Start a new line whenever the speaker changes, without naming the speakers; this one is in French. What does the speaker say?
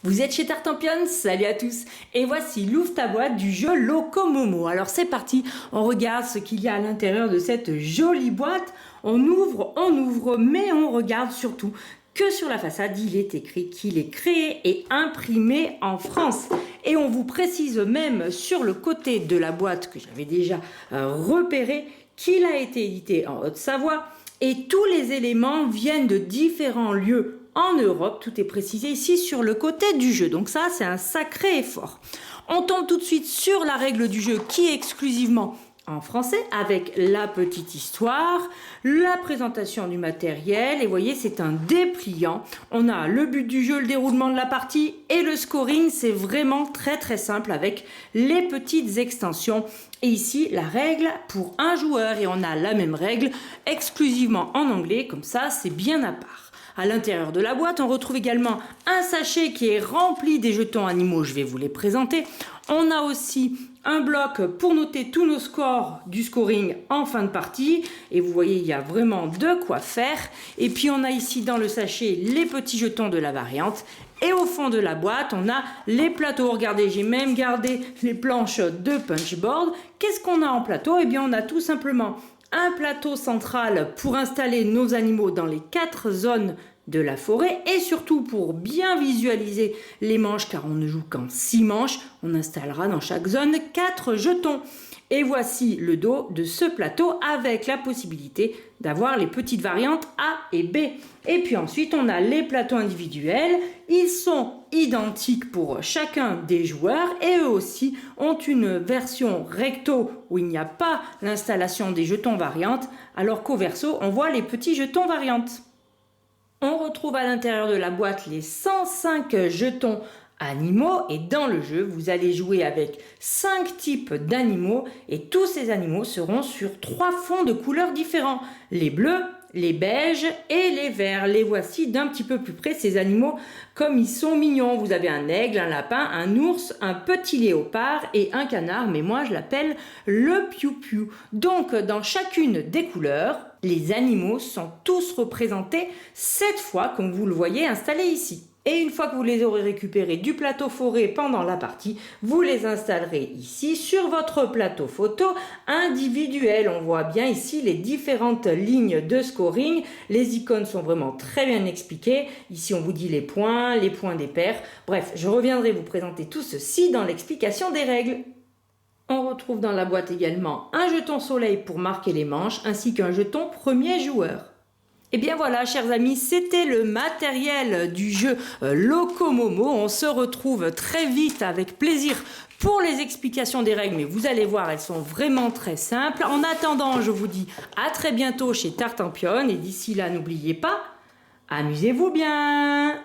Vous êtes chez Tartampion, salut à tous. Et voici l'ouvre ta boîte du jeu Locomomo. Alors c'est parti, on regarde ce qu'il y a à l'intérieur de cette jolie boîte. On ouvre, mais on regarde surtout que sur la façade, il est écrit qu'il est créé et imprimé en France. Et on vous précise même sur le côté de la boîte que j'avais déjà repéré qu'il a été édité en Haute-Savoie. Et tous les éléments viennent de différents lieux en Europe. Tout est précisé ici sur le côté du jeu. Donc ça, c'est un sacré effort. On tombe tout de suite sur la règle du jeu qui est exclusivement en français avec la petite histoire, la présentation du matériel. Et vous voyez, c'est un dépliant. On a le but du jeu, le déroulement de la partie et le scoring. C'est vraiment très simple avec les petites extensions. Et ici, la règle pour un joueur. Et on a la même règle exclusivement en anglais. Comme ça, c'est bien à part. À l'intérieur de la boîte, on retrouve également un sachet qui est rempli des jetons animaux. Je vais vous les présenter. On a aussi un bloc pour noter tous nos scores du scoring en fin de partie. Et vous voyez, il y a vraiment de quoi faire. Et puis, on a ici dans le sachet les petits jetons de la variante. Et au fond de la boîte, on a les plateaux. Regardez, j'ai même gardé les planches de punchboard. Qu'est-ce qu'on a en plateau? Eh bien, on a tout simplement un plateau central pour installer nos animaux dans les 4 zones de la forêt et surtout pour bien visualiser les manches, car on ne joue qu'en 6 manches, on installera dans chaque zone 4 jetons. Et voici le dos de ce plateau avec la possibilité d'avoir les petites variantes A et B. Et puis ensuite, on a les plateaux individuels. Ils sont identiques pour chacun des joueurs et eux aussi ont une version recto où il n'y a pas l'installation des jetons variantes, alors qu'au verso, on voit les petits jetons variantes. On retrouve à l'intérieur de la boîte les 105 jetons animaux et dans le jeu, vous allez jouer avec 5 types d'animaux et tous ces animaux seront sur 3 fonds de couleurs différents. Les bleus, les beiges et les verts. Les voici d'un petit peu plus près, ces animaux, comme ils sont mignons. Vous avez un aigle, un lapin, un ours, un petit léopard et un canard, mais moi je l'appelle le piou-piou. Donc dans chacune des couleurs, les animaux sont tous représentés 7 fois, comme vous le voyez installés ici. Et une fois que vous les aurez récupérés du plateau forêt pendant la partie, vous les installerez ici sur votre plateau photo individuel. On voit bien ici les différentes lignes de scoring. Les icônes sont vraiment très bien expliquées. Ici, on vous dit les points des paires. Bref, je reviendrai vous présenter tout ceci dans l'explication des règles. On retrouve dans la boîte également un jeton soleil pour marquer les manches ainsi qu'un jeton premier joueur. Et bien voilà, chers amis, c'était le matériel du jeu Locomomo. On se retrouve très vite avec plaisir pour les explications des règles, mais vous allez voir, elles sont vraiment très simples. En attendant, je vous dis à très bientôt chez Tartampion et d'ici là, n'oubliez pas, amusez-vous bien!